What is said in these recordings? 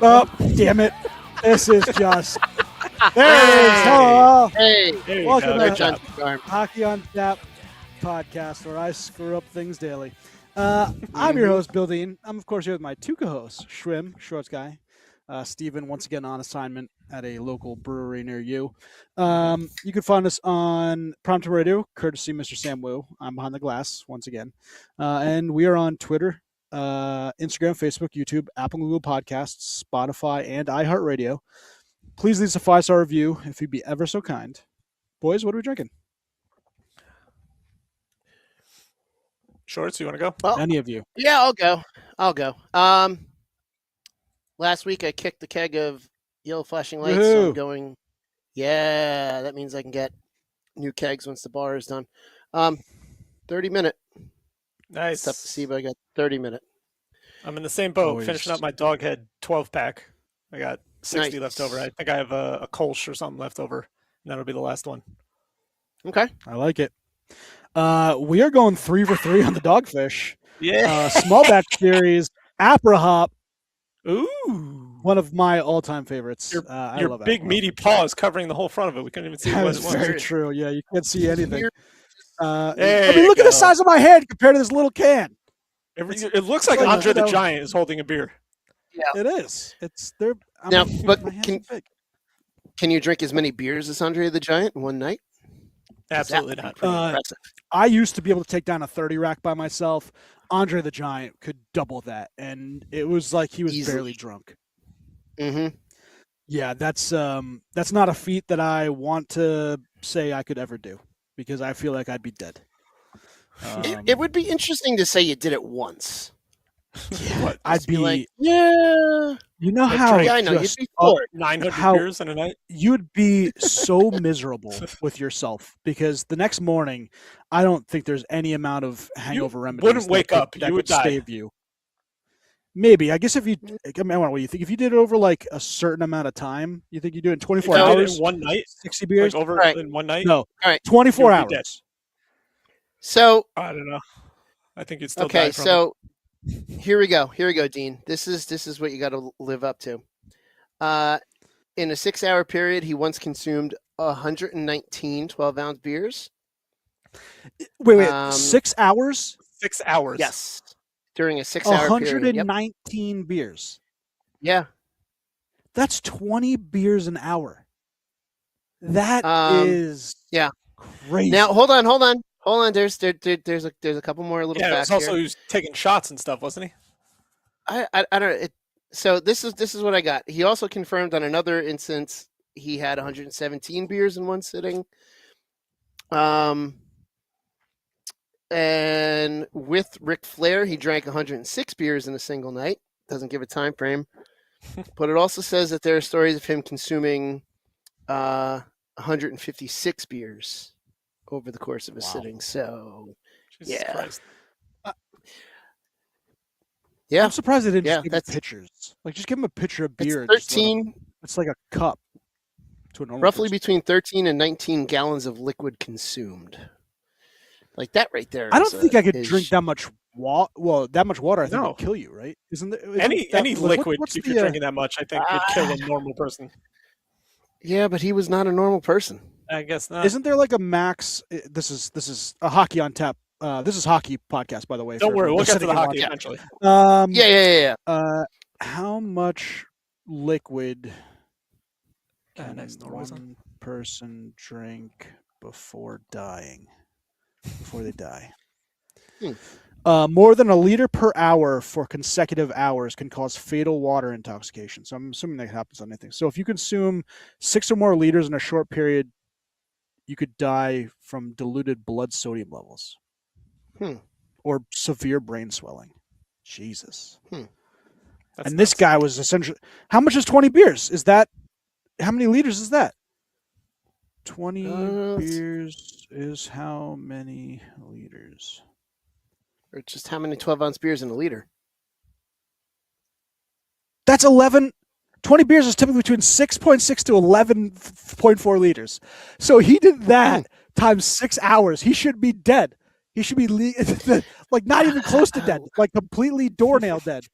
Oh, damn it. This is just... There it is. Hello. Hey, Welcome to John. Hockey on Tap podcast, where I screw up things daily. I'm your host, Bill Dean. I'm, of course, here with my two co-hosts, Schwim, Shorts Guy, Steven, once again on assignment at a local brewery near you. You can find us on Prompter Radio, courtesy Mr. Sam Wu. I'm behind the glass, once again. And we are on Twitter, Instagram, Facebook, YouTube, Apple and Google Podcasts, Spotify, and iHeartRadio. Please leave us a 5-star review if you'd be ever so kind. Boys, what are we drinking? Shorts, you want to go? Well, Any of you? Yeah, I'll go. Last week I kicked the keg of yellow flashing lights, so I'm going. Yeah, that means I can get new kegs once the bar is done. 30-minute. Nice. It's tough to see, but I got 30-minute. I'm in the same boat, Always. finishing up my Doghead 12-pack. I got 60 Nice. left over. I think I have a Kolsch or something left over, and that'll be the last one. Okay. I like it. We are going 3 for 3 on the Dogfish. Yeah. Small batch series, Apra Hop, Ooh. one of my all-time favorites. I Your love big Apra meaty paws covering the whole front of it. We couldn't even see Hop. what That it is was. very true. Yeah, you can't see anything. I There mean, look you at the go. size of my head compared to this little can. It looks like Like, Andre you the know- Giant is holding a beer. It is. It's there. Now, but my hands can- are big. Can you drink as many beers as Andre the Giant in one night? 'Cause that Absolutely would be not. pretty impressive. I used to be able to take down a 30 rack by myself. Andre the Giant could double that, and it was like he was Easily. barely drunk. Mm-hmm. Yeah, that's not a feat that I want to say I could ever do because I feel like I'd be dead. It would be interesting to say you did it once. What? I'd be like, yeah. you know Like how drink- Yeah, I know. You'd just be bored. 900 How- beers in a night? you'd be so miserable with yourself because the next morning, I don't think there's any amount of hangover remedies wouldn't that wake could- up. that You would could die. save you. Maybe I guess if you, I mean, what do you think? If you did it over like a certain amount of time, you think you do it in 24 If you did it hours, in one night? 60 beers? Like over Right. in one night? No, right. 24 You'd be dead. hours. So, I don't know. I think you'd still okay, die from it. so here we go, Dean. This is what you got to live up to. In a 6-hour period, he once consumed 119 12-ounce beers. Wait, 6 Um, hours? 6 hours. Yes, during a 6-hour period. Yep. 119 beers. Yeah. That's 20 beers an hour. That is yeah. crazy. Now, hold on. There's a couple more little Yeah, it facts was also here. he was taking shots and stuff, wasn't he? I don't know. So this is what I got. He also confirmed on another instance he had 117 beers in one sitting. And with Ric Flair, he drank 106 beers in a single night. Doesn't give a time frame, but it also says that there are stories of him consuming 156 beers over the course of a Wow. sitting. So Jesus Yeah. Christ. yeah, I'm surprised they didn't Yeah, just give him that's- pictures. Like, just give him a picture of it's beer. and just let him- 13. It's like a cup to a normal Roughly person. between 13 and 19 gallons of liquid consumed. Like that right there. I don't is think I could is- drink that much water. Well, that much water, I think No. would kill you, right? Isn't there Any liquid, what's if the, you're drinking that much, I think would kill a normal person. Yeah, but he was not a normal person. I guess not. Isn't there like a max? This is a hockey on tap. This is hockey podcast, by the way. Don't for worry, we'll get to listening the and hockey watching. eventually. Yeah. How much liquid can nice noise. one person drink before dying? Before they die. More than a liter per hour for consecutive hours can cause fatal water intoxication. So I'm assuming that happens on anything. So if you consume 6 or more liters in a short period, you could die from diluted blood sodium levels. Or severe brain swelling. Jesus. That's And this nuts. guy was essentially, how much is 20 beers? Is that, how many liters is that? 20 beers is how many liters? Or just how many 12-ounce beers in a liter? That's 11. 20 beers is typically between 6.6 to 11.4 liters. So he did that times 6 hours. He should be dead. He should be like not even close to dead, like completely doornail dead.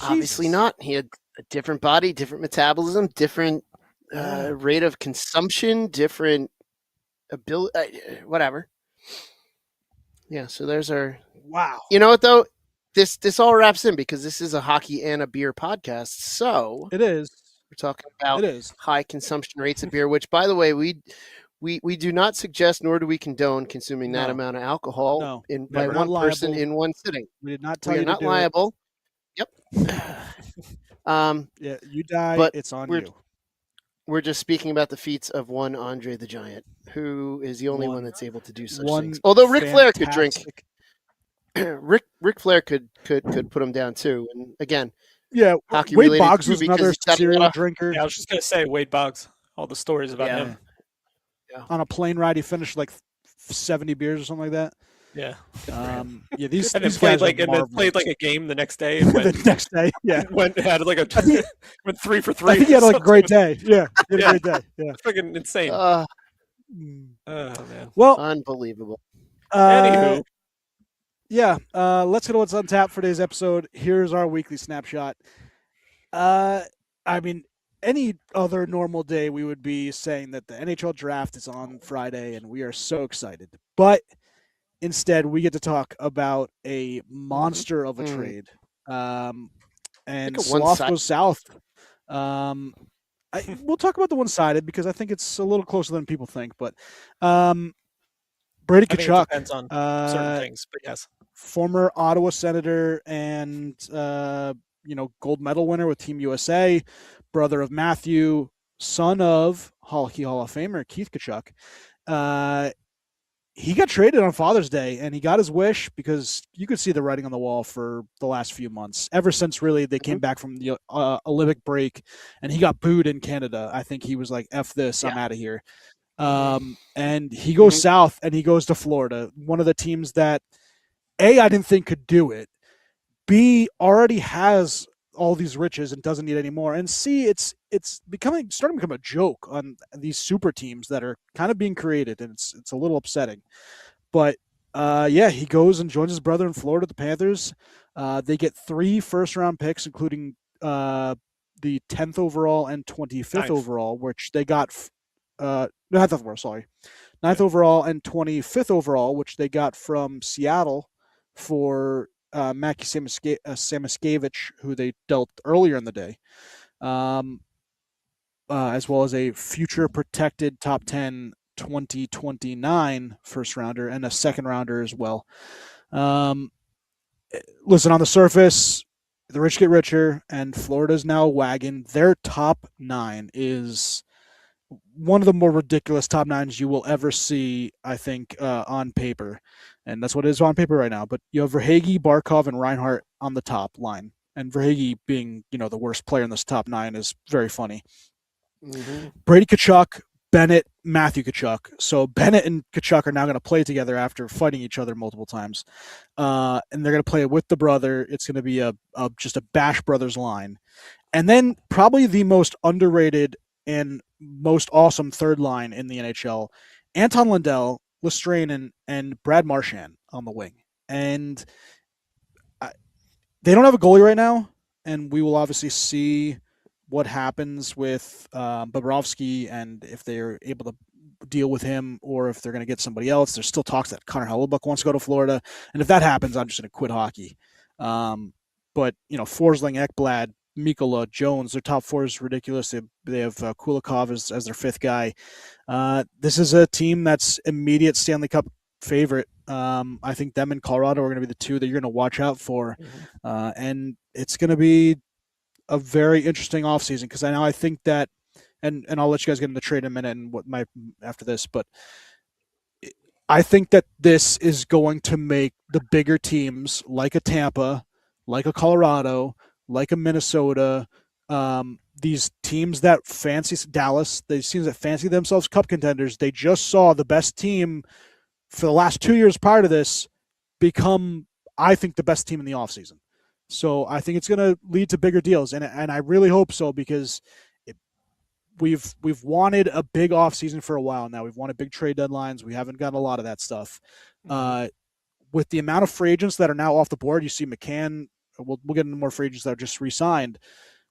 Obviously Jesus. not. He had a different body, different metabolism, different rate of consumption, different ability, whatever. Yeah, so there's our. Wow. You know what though? This all wraps in because this is a hockey and a beer podcast. So It is. we're talking about It is. high consumption rates of beer, which, by the way, we do not suggest nor do we condone consuming that No. amount of alcohol No. by We're one not person liable. in one sitting. We did not tell We are you not to do liable. Yep. it. Yeah, you die, but it's on we're- you. We're just speaking about the feats of one Andre the Giant, who is the only one One- that's able to do such One things. Although Ric Flair could drink, fantastic- Ric Flair could put him down too. And again, Yeah, hockey Wade related Boggs too, was because another he's got a serial lot of- drinker. Yeah, I was just gonna say Wade Boggs. All the stories about Yeah. him. On a plane ride, he finished like 70 beers or something like that. Yeah. Yeah, these And then guys played are like marvelous. a game the next day and the went, next day. Yeah, had like a think- went 3 for 3. I think he had like a great day. Yeah, he had Yeah. a great day. Yeah. Freaking insane. Uh, Oh man. Well, unbelievable. Anywho, yeah. Let's get to what's on tap for today's episode. Here's our weekly snapshot. I mean, any other normal day, we would be saying that the NHL draft is on Friday, and we are so excited. But instead, we get to talk about a monster of a Mm. trade. And Like a Sloth one-sided- goes south. We'll talk about the one-sided because I think it's a little closer than people think. But Brady I think it Tkachuk, depends on certain things, but yes. former Ottawa Senator and gold medal winner with Team USA, brother of Matthew, son of Hockey Hall of Famer Keith Tkachuk. He got traded on Father's Day, and he got his wish because you could see the writing on the wall for the last few months. Ever since really they came back from the Olympic break, and he got booed in Canada. I think he was like, "F this, I'm out of here." And he goes south, and he goes to Florida, one of the teams that I didn't think could do it. B, already has all these riches and doesn't need any more. And C, it's starting to become a joke on these super teams that are kind of being created, and it's a little upsetting. But he goes and joins his brother in Florida, the Panthers. They get 3 first-round picks, including the 10th overall and 25th overall, which they got 9th overall, sorry. 9th overall and 25th overall, which they got from Seattle for Mackie Samoskevich, who they dealt earlier in the day, as well as a future protected top 10 2029 first rounder and a second rounder as well. Listen, on the surface, the rich get richer, and Florida's now a wagon. Their top 9 is one of the more ridiculous top 9s you will ever see, I think, on paper. And that's what it is on paper right now. But you have Verhaeghe, Barkov, and Reinhart on the top line. And Verhaeghe being, the worst player in this top 9 is very funny. Mm-hmm. Brady Tkachuk, Bennett, Matthew Tkachuk. So Bennett and Tkachuk are now going to play together after fighting each other multiple times. And they're going to play with the brother. It's going to be just a Bash Brothers line. And then probably the most underrated and most awesome third line in the NHL, Anton Lundell, Lestrainen, and Brad Marchand on the wing. And they don't have a goalie right now, and we will obviously see what happens with Bobrovsky and if they're able to deal with him or if they're going to get somebody else. There's still talks that Connor Hellebuyck wants to go to Florida, and if that happens, I'm just going to quit hockey. But, Forsling, Ekblad, Mikkola, Jones, their top 4 is ridiculous. They have Kulikov as their 5th guy. This is a team that's immediate Stanley Cup favorite. I think them and Colorado are going to be the 2 that you're going to watch out for. And it's going to be a very interesting offseason because I think that, and I'll let you guys get into the trade in a minute and after this, but I think that this is going to make the bigger teams like a Tampa, like a Colorado, like a Minnesota, these teams that fancy Dallas, these teams that fancy themselves cup contenders, they just saw the best team for the last 2 years prior to this become, I think, the best team in the offseason. So I think it's going to lead to bigger deals, and I really hope so because we've wanted a big offseason for a while now. We've wanted big trade deadlines. We haven't gotten a lot of that stuff. With the amount of free agents that are now off the board, you see McCann we'll get into more free agents that are just re-signed.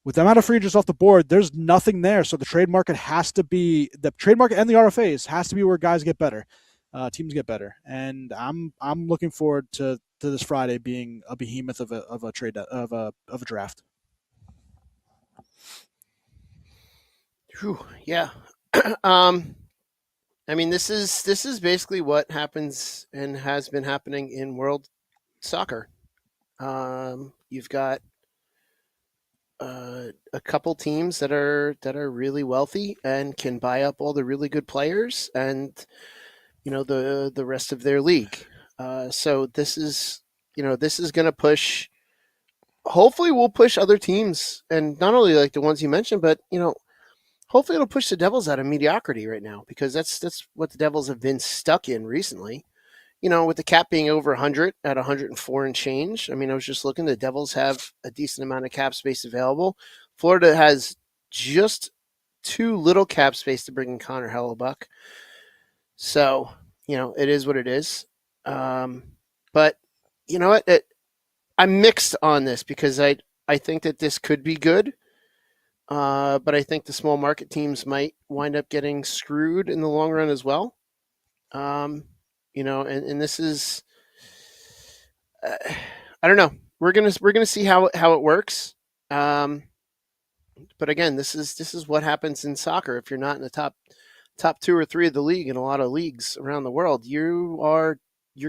With the amount of free agents off the board, there's nothing there. So the trade market has to be the trade market and the RFAs has to be where guys get better, teams get better. And I'm looking forward to this Friday being a behemoth of a trade of a draft. Whew, yeah. I mean, this is basically what happens and has been happening in world soccer. You've got a couple teams that are really wealthy and can buy up all the really good players and the rest of their league. So this is going to push. Hopefully, we'll push other teams, and not only like the ones you mentioned, but hopefully it'll push the Devils out of mediocrity right now, because that's what the Devils have been stuck in recently. With the cap being over 100 at 104 and change. I mean, I was just looking. The Devils have a decent amount of cap space available. Florida has just too little cap space to bring in Connor Hellebuck. So, it is what it is. But you know what? I'm mixed on this, because I think that this could be good. But I think the small market teams might wind up getting screwed in the long run as well. And this is, I don't know. We're gonna see how it works. But again, this is what happens in soccer. If you're not in the top 2 or 3 of the league in a lot of leagues around the world, you're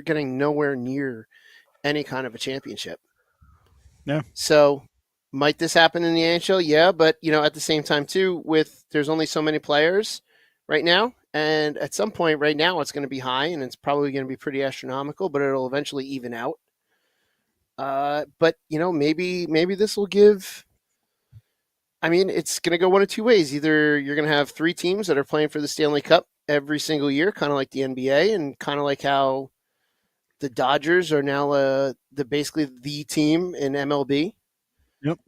getting nowhere near any kind of a championship. Yeah. So might this happen in the NHL? Yeah, but at the same time too, there's only so many players right now, and at some point right now it's going to be high, and it's probably going to be pretty astronomical, but it'll eventually even out. But maybe this will give. I mean, it's going to go one of two ways. Either you're going to have 3 teams that are playing for the Stanley Cup every single year, kind of like the NBA, and kind of like how the Dodgers are now basically the team in MLB. Yep.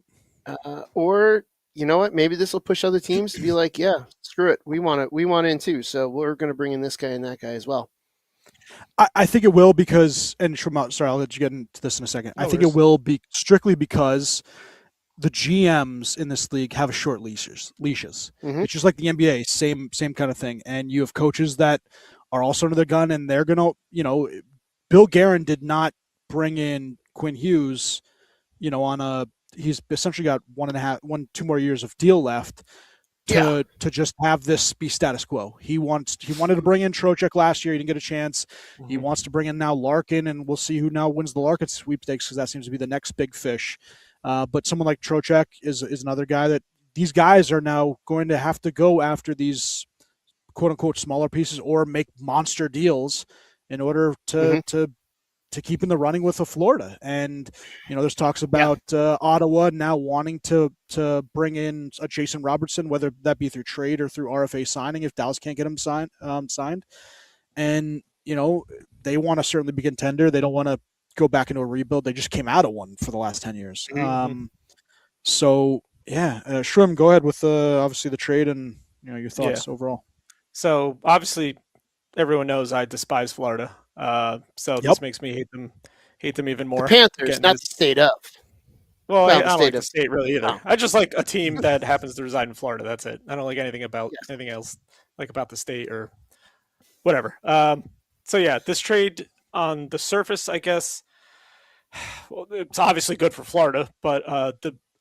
Or you know what? Maybe this will push other teams to be like, yeah, screw it. We want in too. So we're going to bring in this guy and that guy as well. I think it will, because, and sorry, I'll let you get into this in a second. No I think worries. it will be strictly because the GMs in this league have short leashes. Mhm. It's just like the NBA, same kind of thing. And you have coaches that are also under the gun, and they're gonna, Bill Guerin did not bring in Quinn Hughes, he's essentially got 2 more years of deal left to just have this be status quo. He wanted to bring in Trocheck last year. He didn't get a chance. He wants to bring in now Larkin, and we'll see who now wins the Larkin sweepstakes, because that seems to be the next big fish. But someone like Trocheck is another guy that these guys are now going to have to go after these quote unquote smaller pieces or make monster deals in order to keep in the running with Florida. And there's talks about Ottawa now wanting to bring in a Jason Robertson, whether that be through trade or through RFA signing, if Dallas can't get him signed. And they want to certainly be contender. They don't want to go back into a rebuild. They just came out of one for the last 10 years. So yeah, Shrim, go ahead with obviously the trade and your thoughts overall. So obviously everyone knows I despise Florida. So this makes me hate them even more. The Panthers, not the state of. Well, I don't like the state really either. No. I just like a team that happens to reside in Florida. That's it. I don't like anything about anything else, like about the state or whatever. So yeah, this trade on the surface, I guess, well, it's obviously good for Florida, but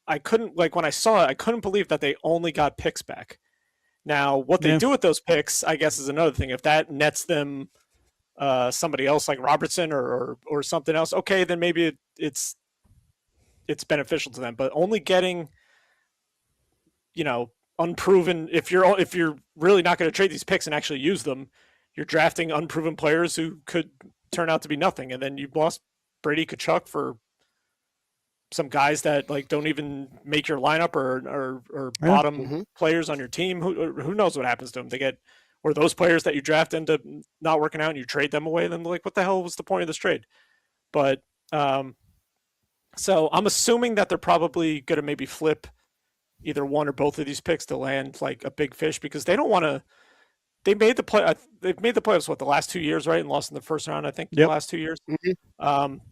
I couldn't, like, when I saw it, I couldn't believe that they only got picks back. Now, what they do with those picks, I guess, is another thing. If that nets them somebody else like Robertson or something else, okay, then maybe it's beneficial to them. But only getting, unproven, if you're really not going to trade these picks and actually use them, you're drafting unproven players who could turn out to be nothing, and then you lost Brady Tkachuk for some guys that like don't even make your lineup or bottom players on your team. Who knows what happens to them? They get, or those players that you draft end up not working out and you trade them away. Then like, what the hell was the point of this trade? But so I'm assuming that they're probably going to maybe flip either one or both of these picks to land like a big fish, because they don't want to. They've made the playoffs the last 2 years, right, and lost in the first round. I think the last 2 years.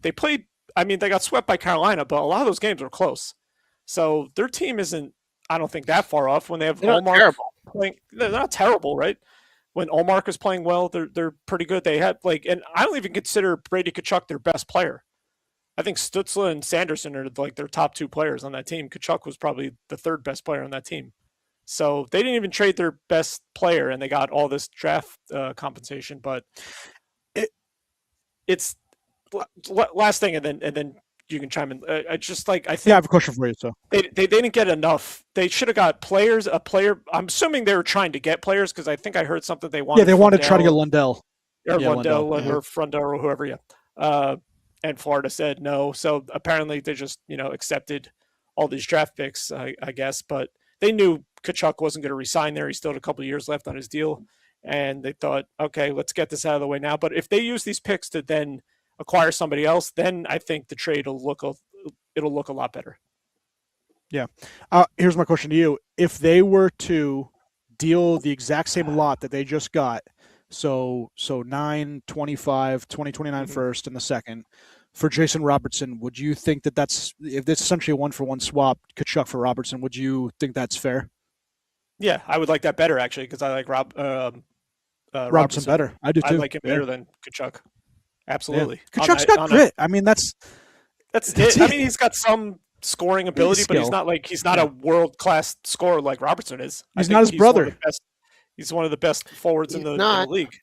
They played I mean, they got swept by Carolina, but a lot of those games were close. So their team isn't, I don't think, that far off when they have Olmark playing. They're not terrible, right? When Olmark is playing well, they're pretty good. They had and I don't even consider Brady Tkachuk their best player. I think Stützle and Sanderson are like their top 2 players on that team. Tkachuk was probably the 3rd best player on that team. So they didn't even trade their best player, and they got all this draft compensation. But it's last thing, and then you can chime in. I just I think I have a question for you. So they didn't get enough. They should have got players. A player. I'm assuming they were trying to get players because I think I heard something they wanted. Yeah, they wanted to try to get Lundell. Or Lundell or Frundell or whoever. Yeah. And Florida said no. So apparently they just accepted all these draft picks, I guess. But they knew Tkachuk wasn't going to resign there. He still had a couple of years left on his deal, and they thought, okay, let's get this out of the way now. But if they use these picks to then acquire somebody else, then I think the trade will look a lot better. Yeah. Here's my question to you: if they were to deal the exact same lot that they just got, so 9, 25, 20, 29 first and the second for Jason Robertson, would you think that's if it's essentially a 1-for-1 swap, Tkachuk for Robertson? Would you think that's fair? Yeah, I would like that better actually because I like Robertson better. I do too. I like him better than Tkachuk. Absolutely. Yeah. Tkachuk's got grit. I mean, that's it. I mean, he's got some scoring ability, but he's not a world-class scorer like Robertson is. He's not his brother. He's one of the best forwards in the league.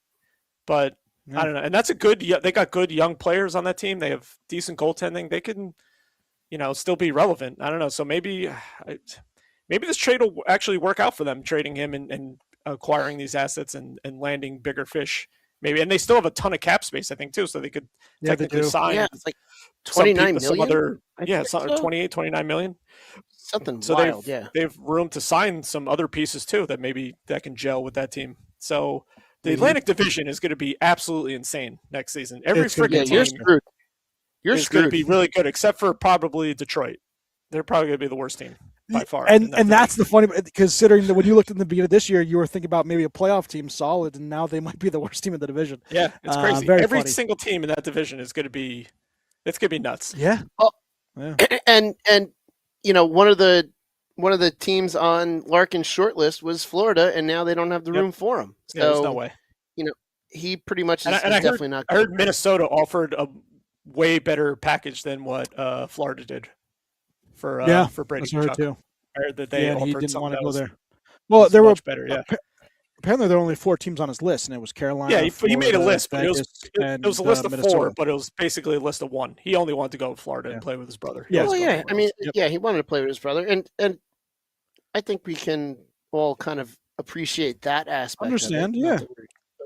But I don't know. And that's they got good young players on that team. They have decent goaltending. They can, still be relevant. I don't know. So maybe this trade will actually work out for them, trading him and acquiring these assets and landing bigger fish. Maybe, and they still have a ton of cap space, I think, too. So they could technically sign. Yeah, it's like 29 million. 28, 29 million. Something wild. They have room to sign some other pieces too that can gel with that team. So the Atlantic Division is going to be absolutely insane next season. Every freaking team is going to be really good, except for probably Detroit. They're probably going to be the worst team by far. And that's the funny, considering that when you looked in the beginning of this year, you were thinking about maybe a playoff team solid, and now they might be the worst team in the division. Yeah, it's crazy. Every single team in that division is going to be nuts. Yeah. And one of the teams on Larkin's short list was Florida, and now they don't have the room for him. So there's no way. He pretty much is definitely not. I heard Minnesota offered a way better package than what Florida did for Brady Tkachuk. Too. I heard that they offered he didn't want to go there. Well, there were better. Yeah. Apparently, there were only 4 teams on his list, and it was Carolina. Yeah, he made a list, but Vegas, it was a list of Minnesota. 4, but it was basically a list of 1. He only wanted to go to Florida and play with his brother. Yeah, I mean, he wanted to play with his brother, and I think we can all kind of appreciate that aspect. Understand? Of it.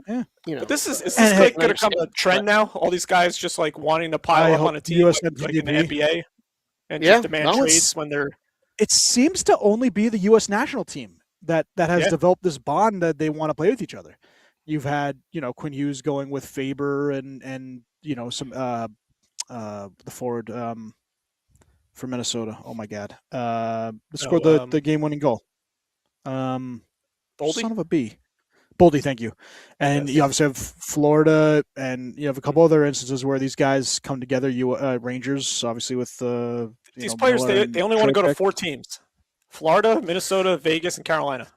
Yeah. But this is going to become a trend now? All these guys just wanting to pile up on a team like in the NBA and just demand trades when they're. It seems to only be the U.S. national team that has developed this bond that they want to play with each other. You've had Quinn Hughes going with Faber and some the forward for Minnesota. Oh my God, scored the game-winning goal. Boldy? Son of a B. Boldy, thank you. And you obviously have Florida, and you have a couple other instances where these guys come together. Rangers, obviously, with these players. They only want to go to 4 teams: Florida, Minnesota, Vegas, and Carolina.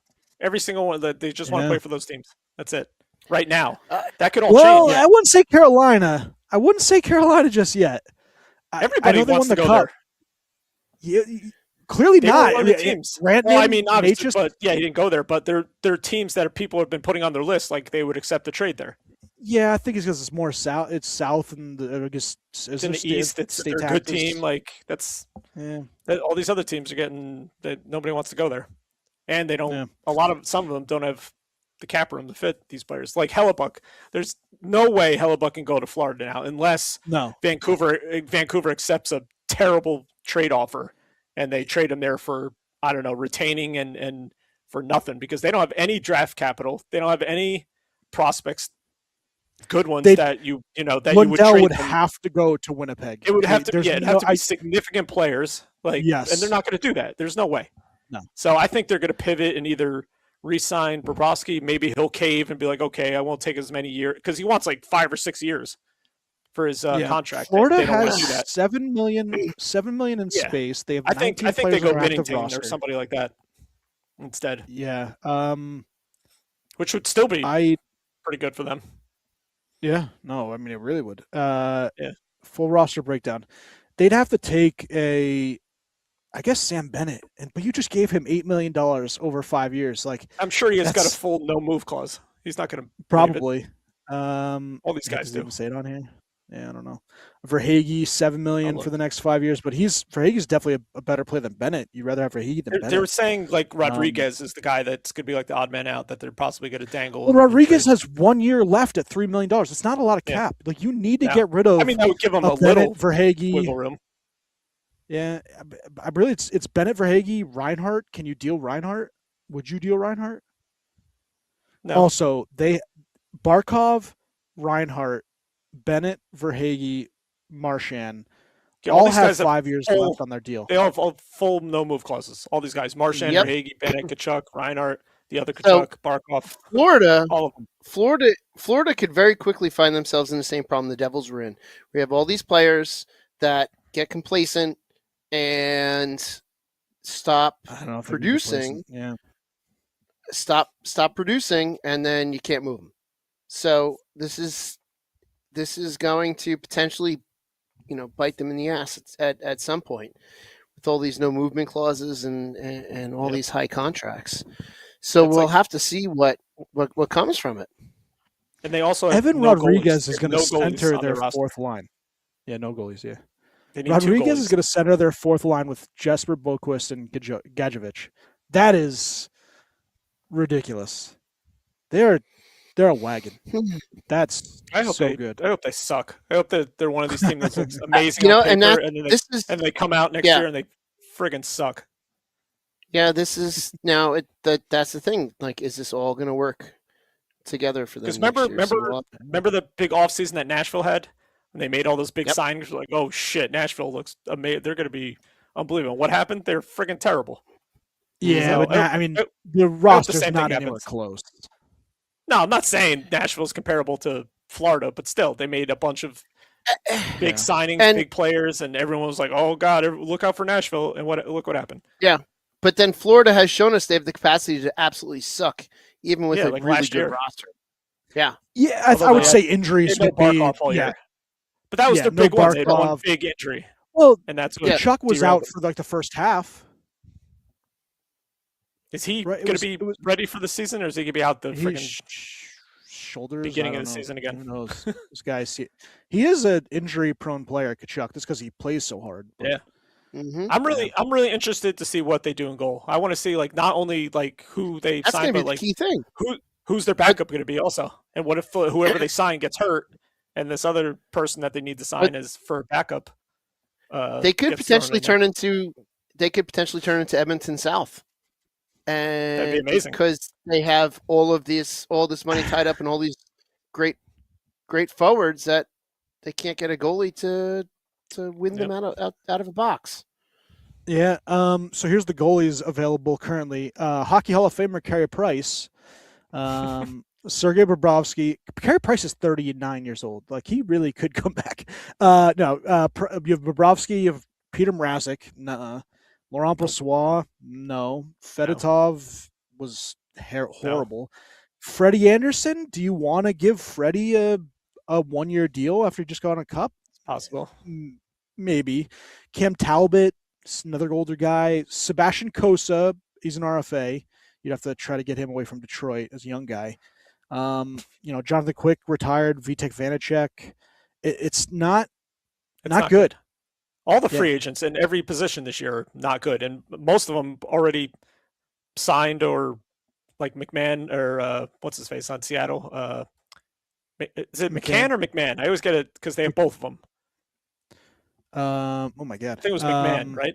Every single one that they just want to play for those teams. That's it. Right now, that could all change. Well, I wouldn't say Carolina. I wouldn't say Carolina just yet. Everybody wants to go there. Yeah. Clearly not. One of the teams. Obviously, but he didn't go there. But they're teams that people have been putting on their list, like they would accept the trade there. Yeah, I think it's because it's more south. It's south, and I guess it's in the east. It's a good team. Like that's all these other teams are getting. That nobody wants to go there, and they don't. Yeah. Some of them don't have the cap room to fit these players. Like Hellebuck, there's no way Hellebuck can go to Florida now unless Vancouver accepts a terrible trade offer. And they trade him there for, I don't know, retaining and for nothing because they don't have any draft capital. They don't have any prospects, good ones that you would trade. Would have to go to Winnipeg. It would have to. It'd have to be significant players. And they're not going to do that. There's no way. No. So I think they're going to pivot and either re-sign Bobrovsky. Maybe he'll cave and be like, okay, I won't take as many years because he wants like 5 or 6 years. for his contract. Florida they don't has do that. $7 million in space. They have I think 19 they players go on their active Binnington roster or somebody like that instead. Yeah. Which would still be pretty good for them. Yeah. No, I mean it really would. Yeah. Full roster breakdown. They'd have to take I guess Sam Bennett, but you just gave him $8 million over 5 years. Like I'm sure he has got a full no move clause. He's not going to probably. All these guys do. Say it on here. Yeah, I don't know. Verhaeghe, $7 million for the next 5 years, but Verhaeghe's definitely a better player than Bennett. You'd rather have Verhaeghe than Bennett. They were saying like Rodriguez is the guy that's going to be like the odd man out that they're possibly going to dangle. Well, Rodriguez has 1 year left at $3 million. It's not a lot of cap. Like you need to get rid of. I mean, that would give him a Bennett, little Verhaeghe wiggle room. Yeah, I really it's Bennett, Verhaeghe, Reinhart. Can you deal Reinhart? Would you deal Reinhart? No. Also, Barkov, Reinhart, Bennett, Verhaeghe, Marchand all have 5 years left on their deal. They all have full no move clauses. All these guys: Marchand, Verhaeghe, Bennett, Kachuk, Reinhart, the other Kachuk, Barkov. All of them. Florida could very quickly find themselves in the same problem the Devils were in. We have all these players that get complacent and stop producing. Yeah. Stop producing, and then you can't move them. So this is going to potentially, bite them in the ass at some point with all these no movement clauses and all these high contracts. So we'll have to see what comes from it. And they also Evan Rodriguez is going to center their fourth line. Yeah, no goalies. Yeah. Rodriguez is going to center their fourth line with Jesper Boquist and Gadjevich. That is ridiculous. They're a wagon. That's good. I hope they suck. I hope that they're one of these teams that looks amazing on paper, and they come out next year and they friggin' suck. Yeah, this is now. That's the thing. Like, is this all going to work together for them? Because remember the big offseason that Nashville had when they made all those big signings. Like, oh shit, Nashville looks amazing. They're going to be unbelievable. What happened? They're friggin' terrible. Yeah, but the roster's not anywhere close. No, I'm not saying Nashville's comparable to Florida, but still, they made a bunch of big signings, big players, and everyone was like, "Oh God, look out for Nashville!" And look what happened. Yeah, but then Florida has shown us they have the capacity to absolutely suck, even with a really good roster. Yeah, I would say injuries would be. Yeah, but that was their big one. They had one big injury. Well, and that's what Chuck was out for like the first half. Is he going to be ready for the season, or is he going to be out the freaking shoulders beginning of the season again? Who knows? This guy, he is an injury-prone player, Kachuk, just because he plays so hard. But, yeah, I'm really interested to see what they do in goal. I want to see not only who they sign, but the key thing. Who's their backup going to be also, and what if whoever they sign gets hurt, and this other person that they need to sign is for backup? They could potentially turn into Edmonton South. And that'd be amazing because they have all this money tied up and all these great forwards that they can't get a goalie to win them out of a box. Yeah. So here's the goalies available currently: Hockey Hall of Famer Carey Price, Sergei Bobrovsky. Carey Price is 39 years old. Like he really could come back. You have Bobrovsky, you have Peter Mrazek. Nuh-uh. Laurent Brossoit, no. Fedotov was horrible. Freddie Anderson, do you want to give Freddie a 1 year deal after he just got on a cup? It's possible. Maybe. Cam Talbot, another older guy. Sebastian Cossa, he's an RFA. You'd have to try to get him away from Detroit as a young guy. Jonathan Quick retired. Vitek Vanacek. It's not good. All the free agents in every position this year are not good, and most of them already signed or like McMahon or what's his face on Seattle. Is it McCann or McMahon? I always get it because they have both of them. Oh my God! I think it was McMahon, right?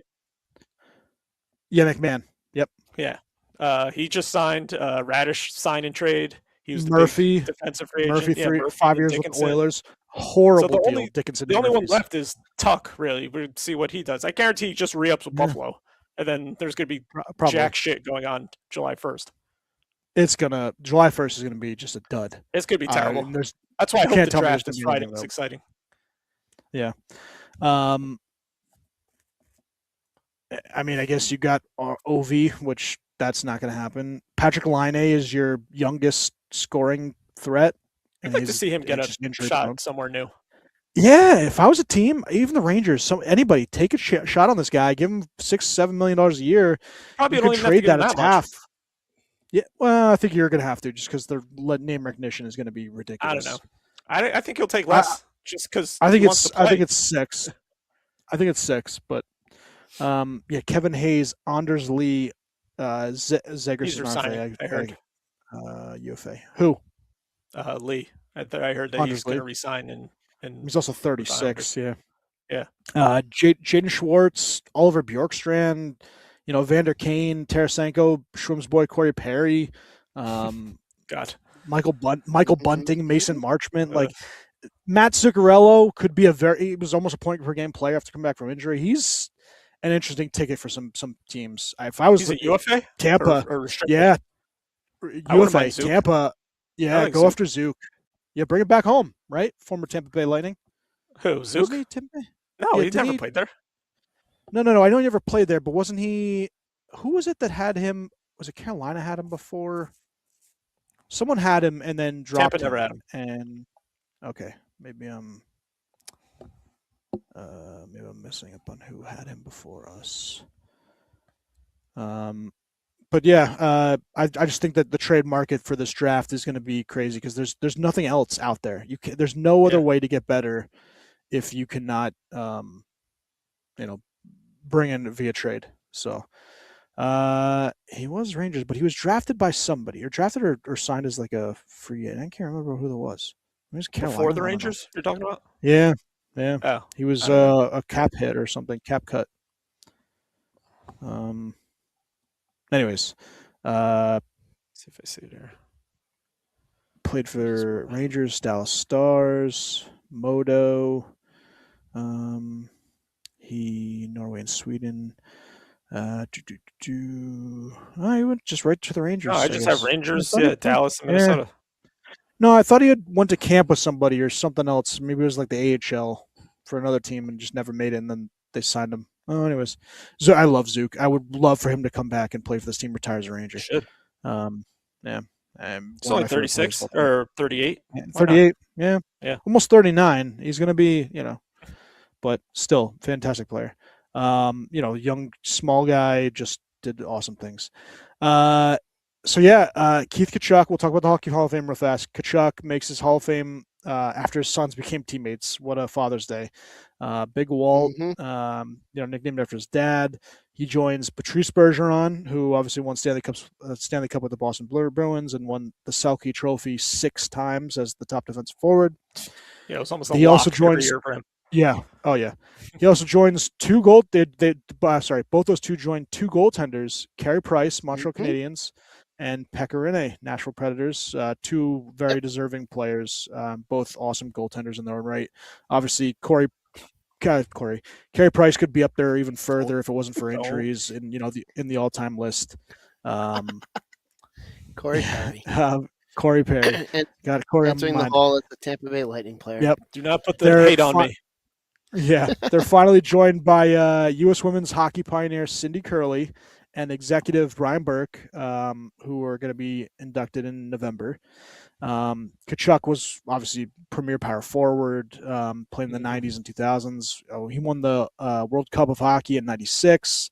Yeah, McMahon. Yep. Yeah. He just signed. Radish signed and trade. He was Murphy, defensive free agent. Murphy 5 years with the Oilers. Horrible deal. Dickinson. The only one left is Tuck. Really, we'll see what he does. I guarantee he just re-ups with Buffalo, and then there's going to be jack shit going on July 1st. July 1st is going to be just a dud. It's going to be terrible. That's why I hope the draft is Friday. It's exciting. Yeah. I mean, I guess you got Ovi, which that's not going to happen. Patrick Laine is your youngest scoring threat. I'd like to see him get a shot somewhere new. Yeah, if I was a team, even the Rangers, anybody, take a shot on this guy, give him $6-7 million a year. Probably you don't could even trade have to that get at half. Much. Yeah, well, I think you're going to have to, just because their name recognition is going to be ridiculous. I don't know. I think he'll take less, just because I think he wants to play. I think it's 6. I think it's 6, but yeah, Kevin Hayes, Anders Lee, Zegerson, I heard. UFA. Who? Lee. I heard that he's going to resign, and he's also 36. Yeah. Jaden Schwartz, Oliver Bjorkstrand, Vander Kane, Tarasenko, Schwimm's boy Corey Perry, God, Michael Bunting, Mason Marchment, like Matt Zuccarello could be he was almost a point per game player after coming back from injury. He's an interesting ticket for some teams. If I was he's a UFA, Tampa, or yeah, UFA, Tampa, yeah, go after Zook. Yeah, bring it back home, right? Former Tampa Bay Lightning. Who, Zook? No, he never played there. No. I know he never played there, but wasn't he? Who was it that had him? Was it Carolina had him before? Someone had him and then dropped him. Tampa never had him. And okay, maybe I'm missing up on who had him before us. But yeah, I just think that the trade market for this draft is going to be crazy because there's nothing else out there. There's no other way to get better if you cannot, bring in via trade. So he was Rangers, but he was drafted by somebody, or drafted or signed as like a free agent. I can't remember who that was. It was Carolina. Before the Rangers, you're talking about? Yeah. Oh, he was a cap hit or something, cap cut. Anyways, see if I see it here. Played for Rangers, Dallas Stars, Modo. He Norway and Sweden. He went just right to the Rangers. No, I just have Rangers, Dallas, and Minnesota. No, I thought he had went to camp with somebody or something else. Maybe it was like the AHL for another team and just never made it, and then they signed him. Oh, anyways, I love Zook. I would love for him to come back and play for this team, retire as a Ranger. Should. Yeah. It's only 36 or 38. 38. Yeah. Almost 39. He's going to be, but still fantastic player. Young, small guy, just did awesome things. Keith Tkachuk, we'll talk about the Hockey Hall of Fame real fast. Tkachuk makes his Hall of Fame after his sons became teammates. What a Father's Day. Big Walt, nicknamed after his dad. He joins Patrice Bergeron, who obviously won Stanley Cup with the Boston Bruins and won the Selke Trophy 6 times as the top defensive forward. Yeah, it was almost a lock every year for him. Yeah. Oh, yeah. He also joins both those two joined 2 goaltenders, Carey Price, Montreal Canadiens, and Pekka Rinne, Nashville Predators. 2 very deserving players, both awesome goaltenders in their own right. Obviously, Carey Price could be up there even further if it wasn't for injuries in the all-time list. Corey Perry. Corey Perry. Got Corey entering the Hall as the Tampa Bay Lightning player. Yep. Do not put the hate on me. Yeah, they're finally joined by U.S. women's hockey pioneer Cindy Curley and executive Brian Burke, who are going to be inducted in November. Tkachuk was obviously premier power forward, playing in the 90s and 2000s. He won the World Cup of Hockey in 96.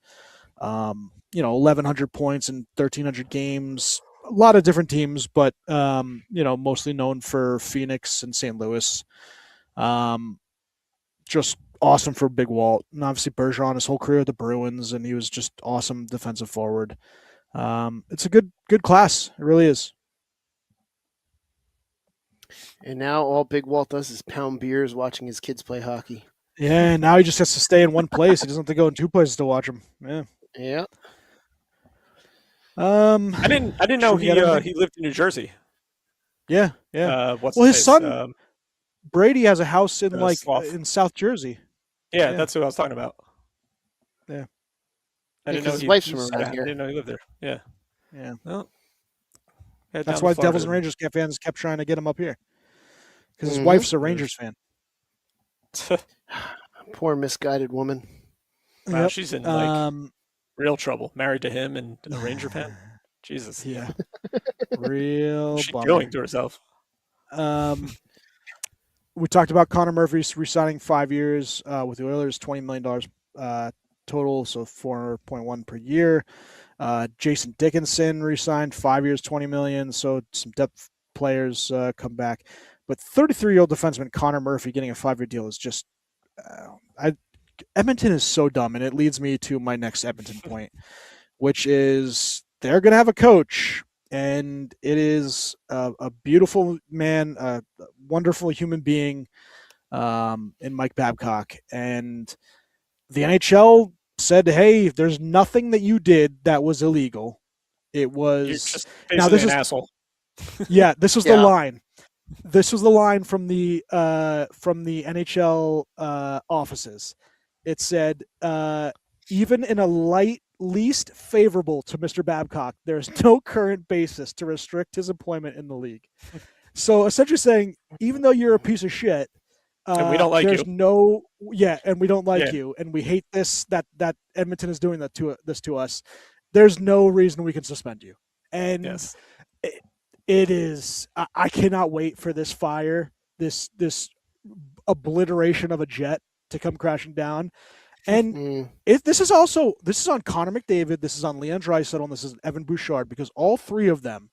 1,100 points in 1,300 games. A lot of different teams, but mostly known for Phoenix and St. Louis. Just awesome for Big Walt. And obviously Bergeron, his whole career at the Bruins, and he was just awesome defensive forward. It's a good class. It really is. And now all Big Walt does is pound beers watching his kids play hockey. Yeah, and now he just has to stay in one place. He doesn't have to go in 2 places to watch them. Yeah. Yeah. I didn't know he lived in New Jersey. Yeah. His son Brady has a house in Sloth. in South Jersey. Yeah, that's who I was talking about. Yeah. I didn't know his wife's from around here. I didn't know he lived there. Yeah. Yeah. Well, that's why Devils and Rangers fans kept trying to get him up here. Because his wife's a Rangers fan. Poor misguided woman. Wow, Yep. she's in like real trouble. Married to him and a Ranger fan. Jesus. Yeah. Real What's she bummer. doing to herself? We talked about Connor Murphy re-signing 5 years with the Oilers, $20 million total, so $4.1 per year. Jason Dickinson re-signed 5 years, $20 million. So some depth players come back, but 33-year-old defenseman Connor Murphy getting a 5-year deal is just. Edmonton is so dumb, and it leads me to my next Edmonton point, which is they're going to have a coach, and it is a beautiful man, a wonderful human being in Mike Babcock. And the NHL said, hey, there's nothing that you did that was illegal. It was You're just basically an asshole. Yeah, this was the line. This was the line from the NHL offices. It said, even in a least favorable to Mr. Babcock, there is no current basis to restrict his employment in the league. So essentially saying, even though you're a piece of shit, and we don't like there's you. And we don't like you, and we hate this that Edmonton is doing that to us. There's no reason we can suspend you. And yes. It is. I cannot wait for this fire, this obliteration of a jet to come crashing down. And this is on Connor McDavid, this is on Leon Draisaitl, and this is Evan Bouchard, because all three of them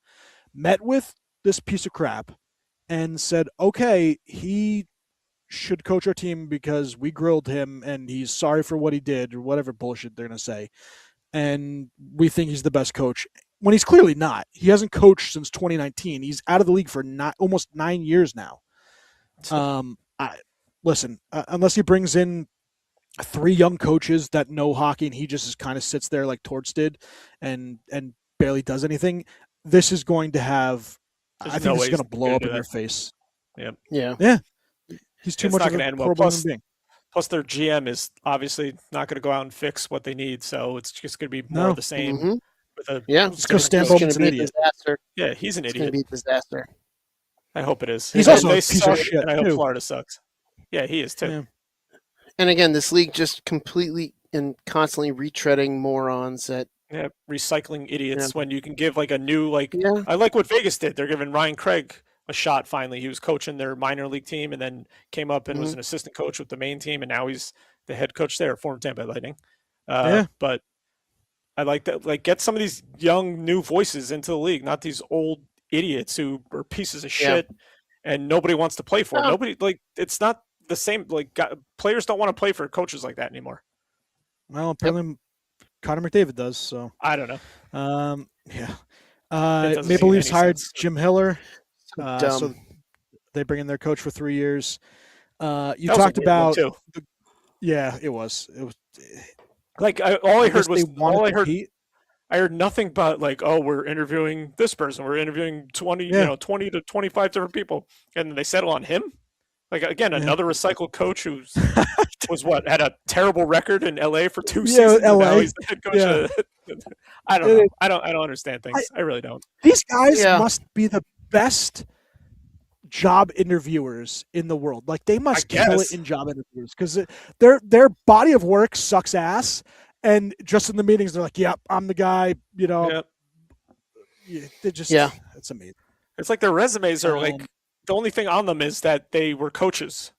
met with this piece of crap and said, okay, he should coach our team because we grilled him and he's sorry for what he did, or whatever bullshit they're going to say. And we think he's the best coach, when he's clearly not. He hasn't coached since 2019. He's out of the league for almost 9 years now. Listen, unless he brings in 3 young coaches that know hockey and he just kind of sits there like Torts did and barely does anything, this is going to have. I think this is going to blow up in their face. Yep. Yeah. He's too much of a horrible human being. Plus, their GM is obviously not going to go out and fix what they need, so it's just going to be more of the same. Mm-hmm. It's going to stand up as an idiot. Disaster. Yeah, he's an idiot. It's going to be a disaster. I hope it is. He's also a piece of shit, and I hope Florida sucks. Yeah, he is too. Yeah. And again, this league just completely and constantly retreading morons that. Yeah, recycling idiots when you can give like a new I like what Vegas did. They're giving Ryan Craig a shot finally. He was coaching their minor league team and then came up and was an assistant coach with the main team, and now he's the head coach there, former Tampa Bay Lightning. But I like that. Like, get some of these young new voices into the league, not these old idiots who are pieces of shit and nobody wants to play for. Nobody it's not the same. Players don't want to play for coaches like that anymore. Well, apparently Connor McDavid does. So I don't know. Maple Leafs hired Jim Hiller. So they bring in their coach for 3 years. You talked about it was I heard nothing but we're interviewing this person, we're interviewing 20 to 25 different people, and then they settle on him. Another recycled coach who had a terrible record in LA for 2 seasons. LA. Now he's the head coach. I don't know. I don't understand things. I really don't. These guys must be the best job interviewers in the world. Like, they must kill it in job interviews, because their body of work sucks ass, and just in the meetings they're like, "Yep, I'm the guy." They just it's amazing. It's like their resumes are the only thing on them is that they were coaches.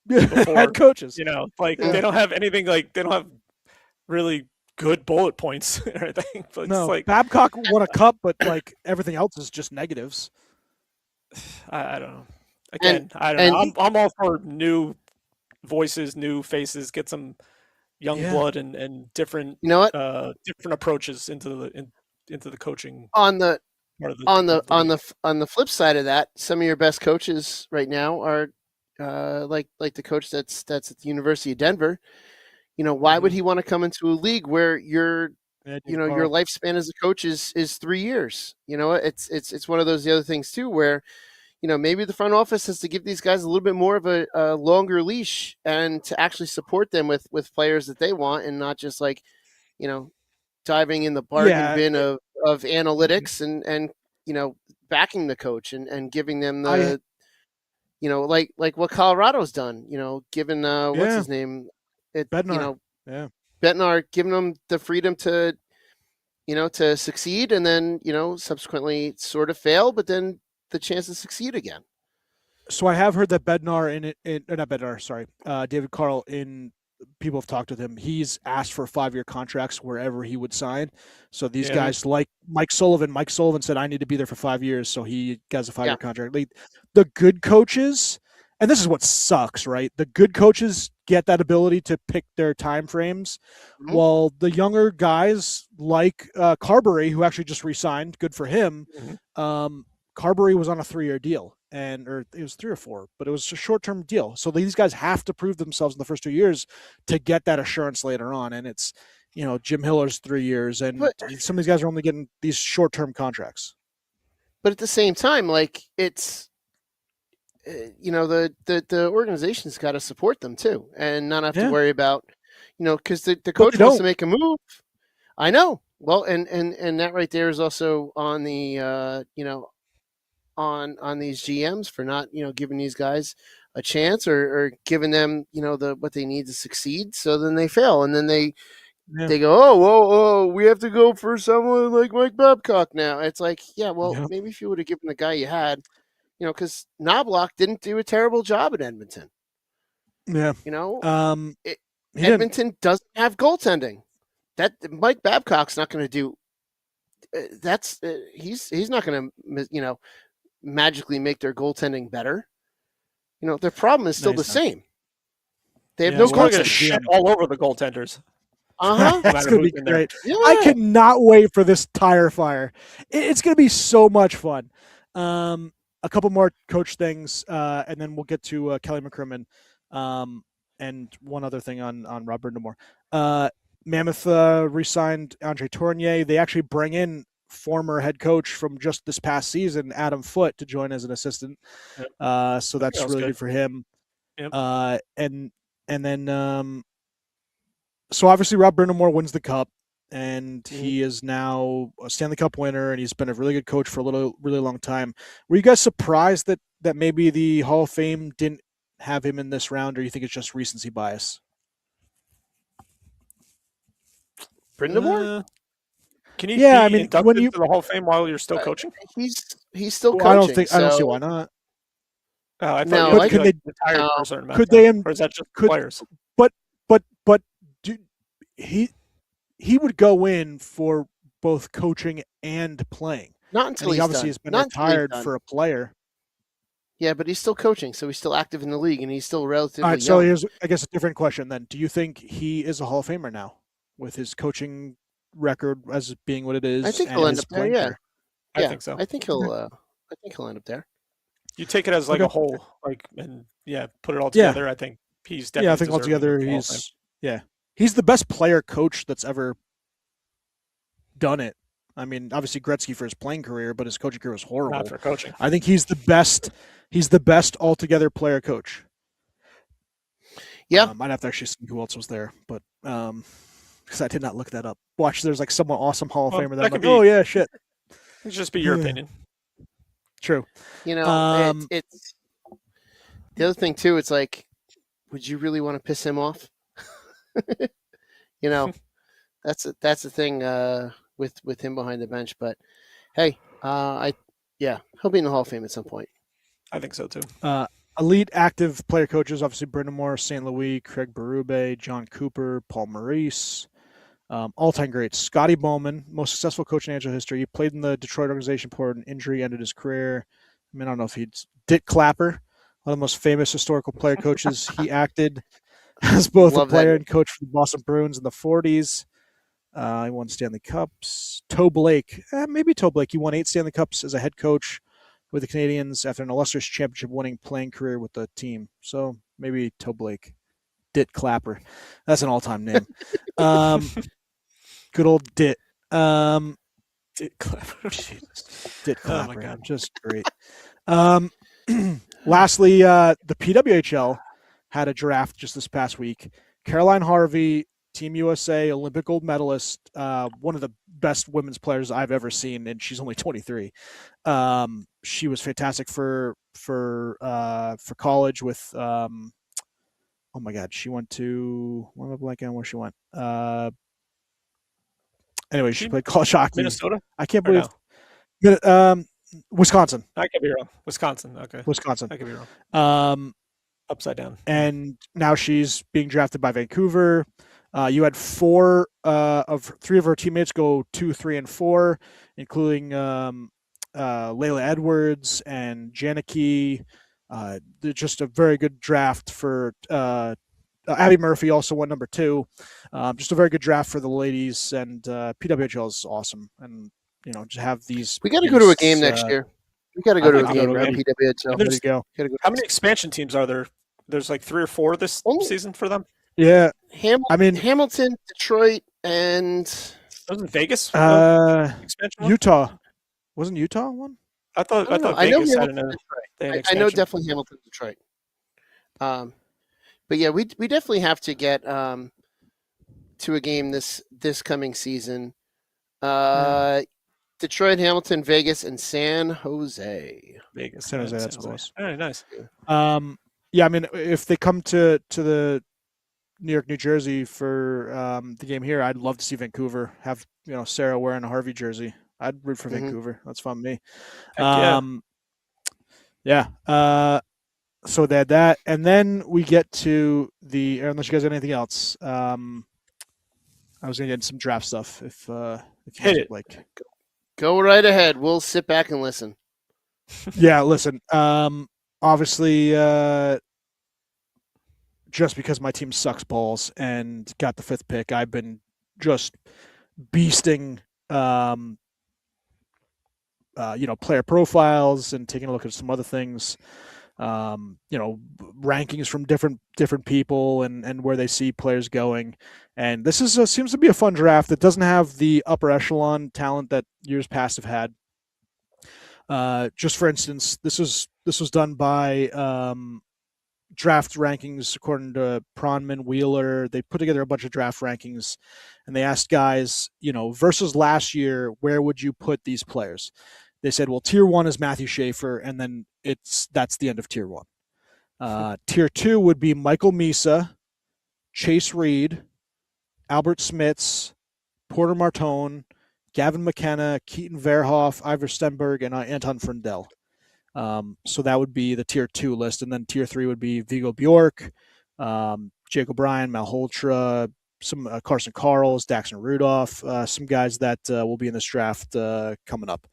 Head coaches. They don't have anything. They don't have really good bullet points or anything. But no, Babcock won a cup, but everything else is just negatives. I don't know. Again, I don't know. I'm all for new voices, new faces. Get some young blood and different. You know what? Different approaches into the coaching. On the flip side of that, some of your best coaches right now are like the coach that's at the University of Denver. Why would he want to come into a league where your lifespan as a coach is 3 years? It's one of those other things too, where maybe the front office has to give these guys a little bit more of a longer leash, and to actually support them with players that they want, and not just diving in the bargain bin of analytics and backing the coach and giving them the like what Colorado's done, given what's his name, Bednar. Bednar, giving them the freedom to to succeed, and then subsequently sort of fail, but then the chance to succeed again. So I have heard that Bednar not Bednar, sorry, David Carl, people have talked with him. He's asked for 5-year contracts wherever he would sign. So these guys like Mike Sullivan said, I need to be there for 5 years. So he gets a 5-year contract. Like, the good coaches, and this is what sucks, right? The good coaches get that ability to pick their time frames, while the younger guys like Carberry, who actually just re-signed, good for him. Carberry was on a 3-year deal, or it was 3 or 4, but it was a short-term deal. So these guys have to prove themselves in the first 2 years to get that assurance later on. And it's, Jim Hiller's 3 years, and some of these guys are only getting these short-term contracts. But at the same time, like, it's, the organization's got to support them too, and not have to worry about, because the coach wants to make a move. I know. Well, and that right there is also on the, on these GMs for not, giving these guys a chance, or giving them, what they need to succeed. So then they fail, and then they go, oh, we have to go for someone like Mike Babcock now. It's like, maybe if you would have given the guy you had, because Knobloch didn't do a terrible job at Edmonton. Yeah. Edmonton doesn't have goaltending. That Mike Babcock's not going to do. He's not going to, magically make their goaltending better. Their problem is still the same. They have no goaltending. Shit all over the goaltenders. That's going to be great. Yeah. I cannot wait for this tire fire. It's going to be so much fun. A couple more coach things, and then we'll get to Kelly McCrimmon, and one other thing on Rob Brindamore. Mammoth re-signed Andre Tournier. They actually bring in former head coach from just this past season, Adam Foote, to join as an assistant. So that's really good for him. Yep. And then so obviously Rob Brindamore wins the cup, and he is now a Stanley Cup winner, and he's been a really good coach for a really long time. Were you guys surprised that maybe the Hall of Fame didn't have him in this round, or you think it's just recency bias? Brindamore? Can you be inducted to the Hall of Fame while you're still coaching? He's still coaching. I don't see why not. I thought you retired for a certain amount of time. Or is that just players? But he would go in for both coaching and playing. Not until he obviously has been retired for a player. Yeah, but he's still coaching, so he's still active in the league, and he's still relatively young. All right, so here's, I guess, a different question then. Do you think he is a Hall of Famer now with his coaching record as being what it is? I think he'll end up there. Yeah, I think so. I think he'll end up there. You take it as like a whole, and put it all together. I think he's definitely. Yeah, I think altogether he's the best player coach that's ever done it. I mean, obviously Gretzky for his playing career, but his coaching career was horrible. Not for coaching. I think he's the best. He's the best altogether player coach. Yeah, I'd have to actually see who else was there, but because I did not look that up. Watch, there's like someone awesome Hall of Famer that I'm like, oh yeah, shit. It should just be your opinion. True. It's the other thing too. It's like, would you really want to piss him off? That's the thing with him behind the bench. But hey, he'll be in the Hall of Fame at some point. I think so too. Elite active player coaches, obviously Brindamore, St. Louis, Craig Berube, John Cooper, Paul Maurice. All-time greats. Scotty Bowman, most successful coach in NHL history. He played in the Detroit organization before an injury ended his career. I mean, I don't know if he's Dick Clapper, one of the most famous historical player coaches. He acted as both a player and coach for the Boston Bruins in the 40s. He won Stanley Cups. Toe Blake, maybe Toe Blake. He won 8 Stanley Cups as a head coach with the Canadiens after an illustrious championship-winning playing career with the team. So maybe Toe Blake. Dit Clapper. That's an all-time name. Good old Dit. Dit Clapper. Dit Clapper. Oh my God. Just great. Lastly, the PWHL had a draft just this past week. Caroline Harvey Team USA Olympic gold medalist, one of the best women's players I've ever seen, and she's only 23. She was fantastic for college with. Oh my God, she went to. What am I blanking on where she went? Anyway, she played college hockey. Minnesota? I can't believe. No? Wisconsin. I could be wrong. Wisconsin. Okay. Wisconsin. I could be wrong. Upside down. And now she's being drafted by Vancouver. You had 4 of 3 of her teammates go 2, 3, and 4, including Layla Edwards and Janicki. Just a very good draft for Abby Murphy also went number 2. Just a very good draft for the ladies, and PWHL is awesome. And just have these. We got to go to a game next year. We got to go to a game around PWHL. There you go. How many expansion teams are there? There's like 3 or 4 this season for them. Yeah, Hamilton, Detroit, and wasn't Vegas? Utah. Wasn't Utah one? I thought Vegas had an I know definitely Hamilton, Detroit. But yeah, we definitely have to get to a game this coming season. Detroit, Hamilton, Vegas, and San Jose. San Jose. That's close. All right, nice. Yeah, I mean, if they come to the New York, New Jersey for the game here, I'd love to see Vancouver have Sarah wearing a Harvey jersey. I'd root for Vancouver. That's fun with me. Yeah. So they had that, and then we get to unless you guys have anything else. I was gonna get into some draft stuff if you hit it. Like. Go right ahead. We'll sit back and listen. Yeah, listen. Obviously, just because my team sucks balls and got the 5th pick, I've been just beasting, player profiles and taking a look at some other things. Rankings from different people and where they see players going. And this seems to be a fun draft that doesn't have the upper echelon talent that years past have had. Just for instance, this was done by draft rankings according to Pronman, Wheeler. They put together a bunch of draft rankings, and they asked guys, versus last year, where would you put these players? They said, well, tier 1 is Matthew Schaefer, and then that's the end of tier 1. Tier 2 would be Michael Misa, Chase Reed, Albert Smits, Porter Martone, Gavin McKenna, Keaton Verhoff, Ivor Stenberg, and Anton Frindell. So that would be the tier 2 list, and then tier 3 would be Vigo Bjork, Jake O'Brien, Malhotra, some Carson Carls, Daxon Rudolph, some guys that will be in this draft coming up.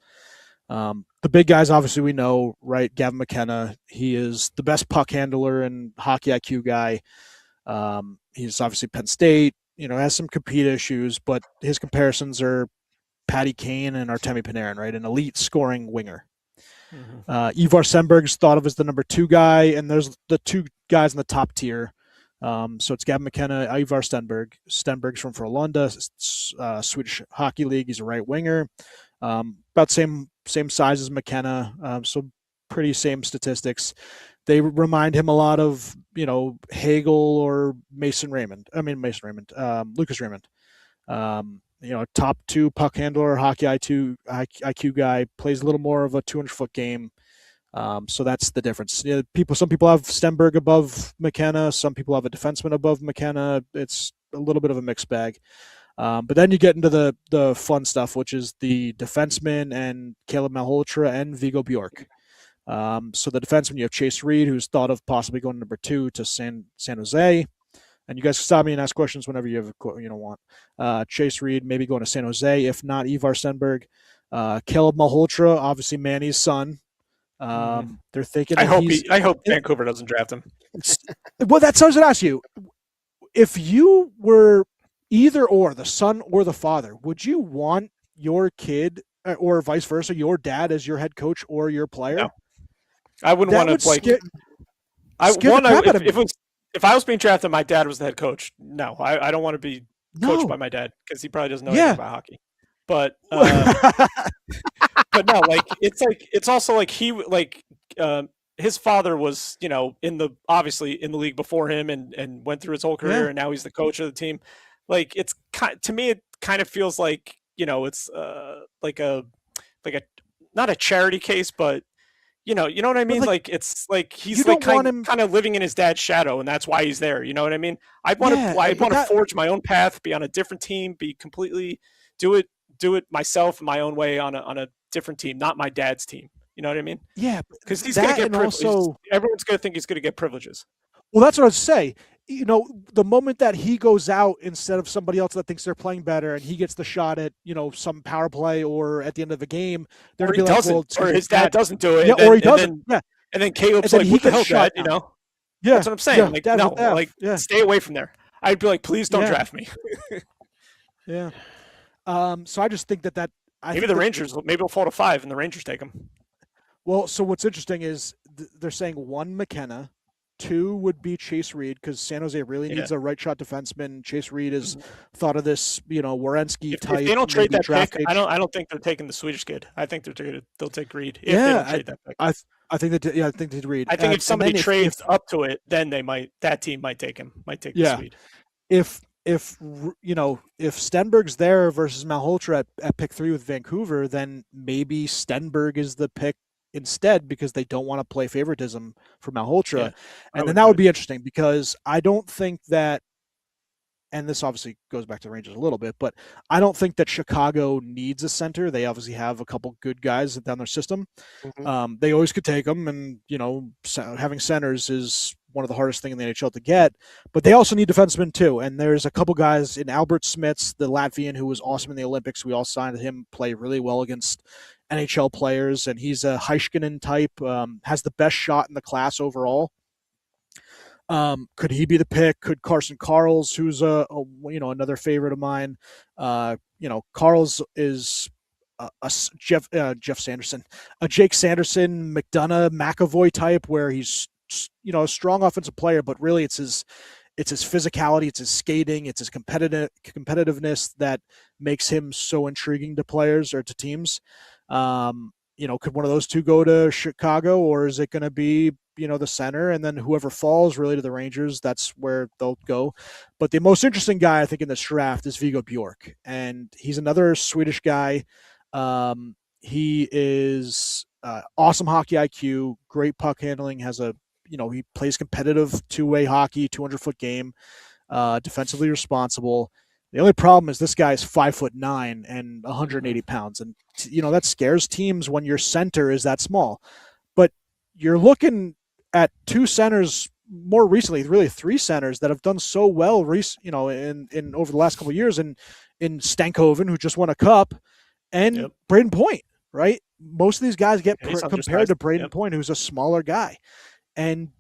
The big guys, obviously, we know, right? Gavin McKenna, he is the best puck handler and hockey IQ guy. He's obviously Penn State, has some compete issues, but his comparisons are Patty Kane and Artemi Panarin, right? An elite scoring winger. Ivar Stenberg's thought of as the number 2 guy, and there's the 2 guys in the top tier. So it's Gavin McKenna, Ivar Stenberg. Stenberg's from Frölunda, Swedish Hockey League. He's a right winger. About same size as McKenna, so pretty same statistics. They remind him a lot of Hagel or Lucas Raymond. Top 2 puck handler, hockey IQ guy, plays a little more of a 200-foot game. So that's the difference. Some people have Stenberg above McKenna. Some people have a defenseman above McKenna. It's a little bit of a mixed bag. But then you get into the fun stuff, which is the defenseman and Caleb Malhotra and Vigo Bjork. So the defenseman, you have Chase Reed, who's thought of possibly going number 2 to San Jose. And you guys can stop me and ask questions whenever you want. Chase Reed maybe going to San Jose, if not Ivar Stenberg. Caleb Malhotra, obviously Manny's son. They're thinking. I hope Vancouver doesn't draft him. Well, that's what I was going to ask you. If you were either or, the son or the father, would you want your kid, or vice versa, your dad as your head coach or your player? No. I wouldn't want to if I was being drafted, my dad was the head coach. No, I don't want to be coached by my dad because he probably doesn't know anything about hockey. But but no, it's also his father was obviously in the league before him and went through his whole career, and now he's the coach of the team. like it's to me it kind of feels like it's like a not a charity case, but you know what I mean. Like it's like he's like kind of living in his dad's shadow, and that's why he's there. You know what I mean? I want to forge my own path, be on a different team, be completely do it myself in my own way on a different team, not my dad's team. You know what I mean? Yeah, because he's going to get privileges. Everyone's going to think he's going to get privileges. Well, that's what I was say. The moment that he goes out instead of somebody else that thinks they're playing better, and he gets the shot at some power play or at the end of the game, they're going to be like, well, or his dad doesn't do it, or he doesn't. And then Caleb's like, what the hell, Dad? Yeah, that's what I'm saying. Stay away from there. I'd be like, please don't draft me. Yeah. So I just think that maybe the Rangers, maybe it'll fall to 5, and the Rangers take him. Well, so what's interesting is they're saying 1 McKenna. 2 would be Chase Reed, because San Jose really needs a right shot defenseman. Chase Reed is thought of this, Werenski type. If they don't trade that pick, I don't think they're taking the Swedish kid. I think they'll take Reed. If they don't trade that pick. I think that. I think they'd Reed. I think if somebody trades up to it, then that team might take him. Might take the Swede. If Stenberg's there versus Malhotra at pick 3 with Vancouver, then maybe Stenberg is the pick instead, because they don't want to play favoritism for Malhotra. And then that would be interesting, because I don't think that, and this obviously goes back to the Rangers a little bit, but I don't think that Chicago needs a center. They obviously have a couple good guys down their system. Mm-hmm. They always could take them, and having centers is one of the hardest things in the NHL to get, but they also need defensemen too. And there's a couple guys in Albert Smits, the Latvian, who was awesome in the Olympics. We all signed him, play really well against NHL players, and he's a Heiskanen type, has the best shot in the class overall. Could he be the pick? Could Carson Karls, who's another favorite of mine? Karls is Jeff Sanderson, a Jake Sanderson, McDonough, McAvoy type, where he's a strong offensive player, but really it's his physicality, it's his skating, it's his competitiveness that makes him so intriguing to players or to teams. Could one of those two go to Chicago, or is it going to be, the center, and then whoever falls really to the Rangers, that's where they'll go. But the most interesting guy, I think, in this draft is Viggo Bjork, and he's another Swedish guy. He is awesome hockey IQ, great puck handling, has he plays competitive two-way hockey, 200-foot game, defensively responsible. The only problem is this guy is 5'9" and 180 pounds. And, that scares teams when your center is that small. But you're looking at 2 centers more recently, really 3 centers that have done so well, in over the last couple of years, in Stankoven, who just won a cup, and Braden Point, right? Most of these guys get compared to Braden Point, who's a smaller guy. And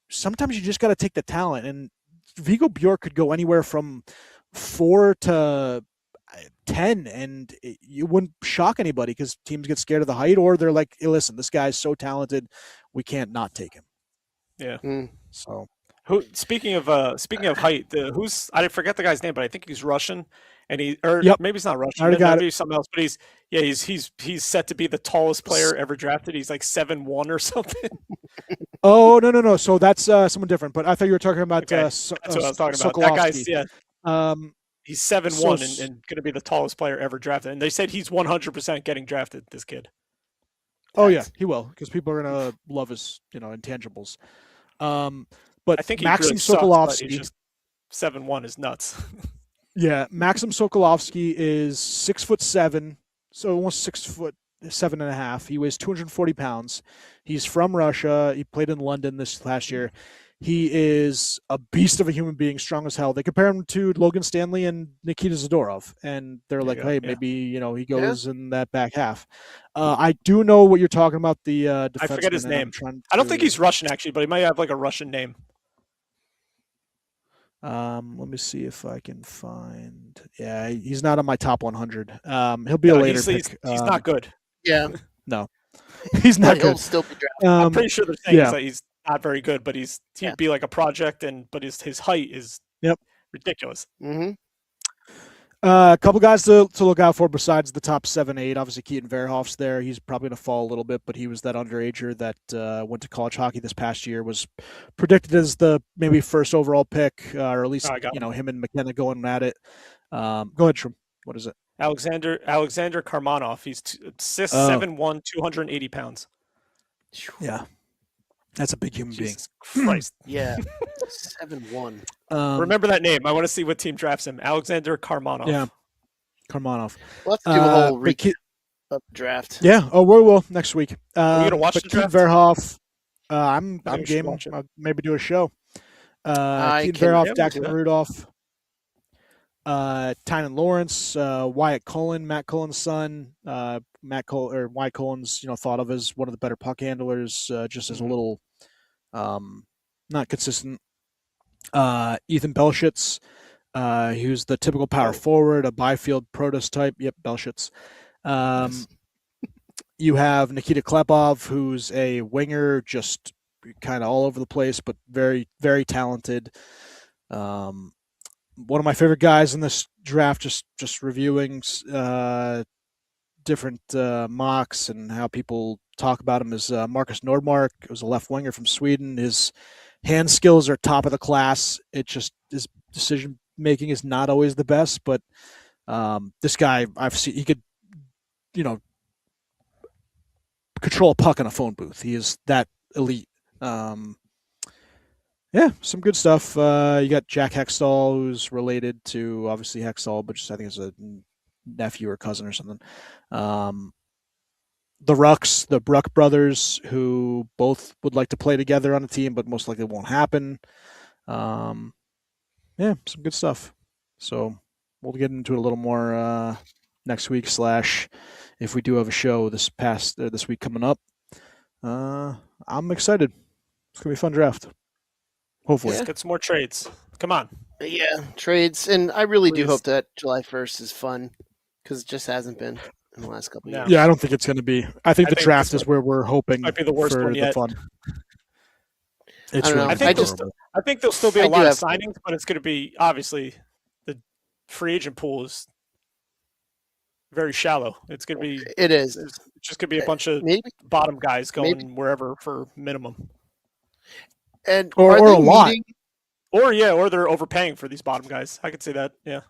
sometimes you just got to take the talent. And Viggo Bjork could go anywhere from 4 to 10, and you wouldn't shock anybody, because teams get scared of the height, or they're like, hey, listen, this guy's so talented, we can't not take him. Yeah. So, speaking of height, I forget the guy's name, but I think he's Russian, and maybe he's not Russian, maybe he's something else, but he's set to be the tallest player ever drafted. He's like 7'1" or something. Oh, no. So that's someone different, but I thought you were talking about that's what I was talking about. That guy's he's 7'1" and going to be the tallest player ever drafted. And they said he's 100% getting drafted, this kid. Oh, yeah, he will, because people are going to love his, intangibles. But I think Maxim really Sokolovsky, he's just 7'1" is nuts. Yeah, Maxim Sokolovsky is 6'7", so almost 6'7.5". He weighs 240 pounds. He's from Russia. He played in London this last year. He is a beast of a human being, strong as hell. They compare him to Logan Stanley and Nikita Zadorov, and they're like, hey, maybe he goes in that back half. I do know what you're talking about. The defenseman. I forget his name. I don't think he's Russian, actually, but he might have like a Russian name. Let me see if I can find. Yeah, he's not on my top 100. He'll be a later pick. He's not good. Yeah, no, he's not good. He'll still be drafted. I'm pretty sure they're saying that he's not very good, but he'd be like a project, but his height is ridiculous. Mm-hmm. A couple guys to look out for besides the top 7-8. Obviously, Keaton Verhoff's there. He's probably going to fall a little bit, but he was that underager that went to college hockey this past year. Was predicted as the maybe first overall pick, or at least him and McKenna going at it. Go ahead, Shrum. What is it? Alexander Karmanov. He's 6'7", 280 pounds. Yeah, that's a big human Jesus being. Christ. Yeah, 7'1". Remember that name. I want to see what team drafts him. Alexander Karmanov. Yeah, Karmanov. We'll have to do a whole recap of the draft. Yeah. Oh, we will next week. Are you gonna watch the draft? Verhoff. I'm game. I'll maybe do a show. Keaton Verhoff, Jackson Rudolph, Tynan Lawrence, Wyatt Cullen, Matt Cullen's son. Wyatt Cullen's thought of as one of the better puck handlers, just as a little not consistent. Ethan Belshitz, who's the typical power forward, a Byfield prototype. Yep, Belshitz. Yes. You have Nikita Klepov, who's a winger, just kind of all over the place, but very, very talented. One of my favorite guys in this draft, just reviewing different mocks and how people talk about him, is Marcus Nordmark. He was a left winger from Sweden. His hand skills are top of the class. It just, his decision making is not always the best, but this guy, I've seen, he could, control a puck in a phone booth. He is that elite. Some good stuff. You got Jack Hextall, who's related to obviously Hextall, but I think it's a nephew or cousin or something. The Rucks, the Bruck brothers, who both would like to play together on a team, but most likely won't happen. Some good stuff. So we'll get into it a little more next week / if we do have a show this week coming up. I'm excited. It's gonna be a fun draft. Hopefully, let's get some more trades. Come on. Yeah, trades, and I really do hope that July 1st is fun because it just hasn't been in the last couple of years. Yeah, I don't think it's going to be. I think the draft is where we're hoping might be the worst one yet. Fun. It's really I think there'll still be a lot of signings, but it's going to be obviously the free agent pool is very shallow. It's going to be. It is. It's just going to be a bunch of bottom guys going wherever for minimum. And or a lot. Or they're overpaying for these bottom guys. I could see that. Yeah.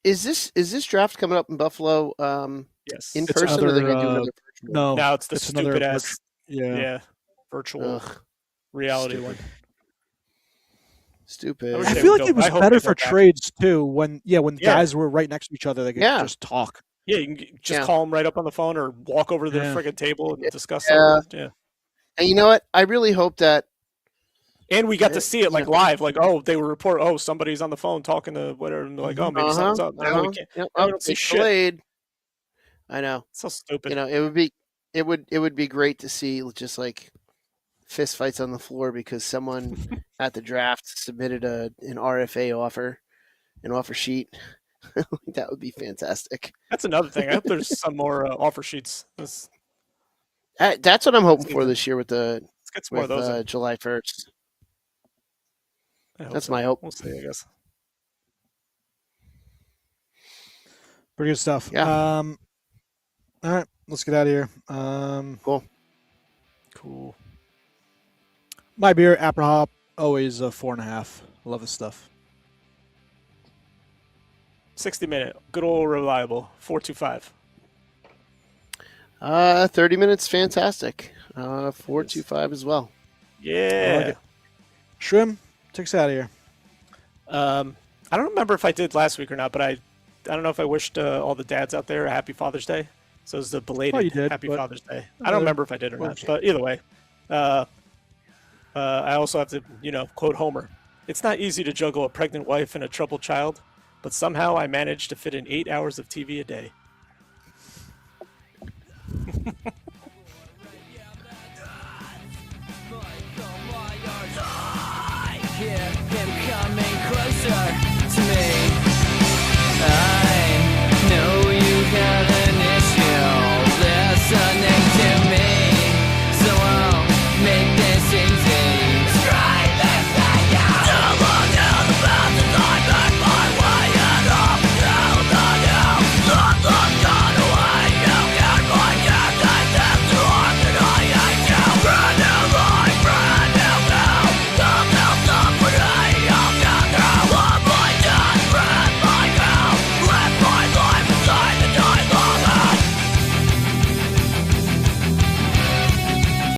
Is this draft coming up in Buffalo? Yes. In person, or are they going to do another virtual? No, it's the stupid ass. Virtual reality one. Stupid. I feel like it was better for trades too. When guys were right next to each other, they could just talk. Yeah, you can just call them right up on the phone or walk over to the friggin' table and discuss something. Yeah. And you know what? I really hope that. And we got to see it live. They would report, somebody's on the phone talking to whatever, and they're like, maybe something's up. Now we can't. I don't see shit. I know. It's so stupid. It would be great to see just like fist fights on the floor because someone at the draft submitted an RFA offer, an offer sheet. That would be fantastic. That's another thing. I hope there's some more offer sheets. That's what I'm hoping for this year with let's get some more of those July 1st. That's my hope. We'll see, I guess. Pretty good stuff. Yeah. All right, let's get out of here. Cool. My beer, Aprahop, always 4.5. Love this stuff. 60-minute, good old reliable, 4.25. 30 minutes, fantastic. 4.25 as well. Yeah. Like Shrim, take us out of here. I don't remember if I did last week or not, but I don't know if I wished all the dads out there a happy Father's Day. So it was the belated happy Father's Day. I don't remember if I did or not, but either way. I also have to, quote Homer. It's not easy to juggle a pregnant wife and a troubled child, but somehow I managed to fit in 8 hours of TV a day. Hear him coming closer to me.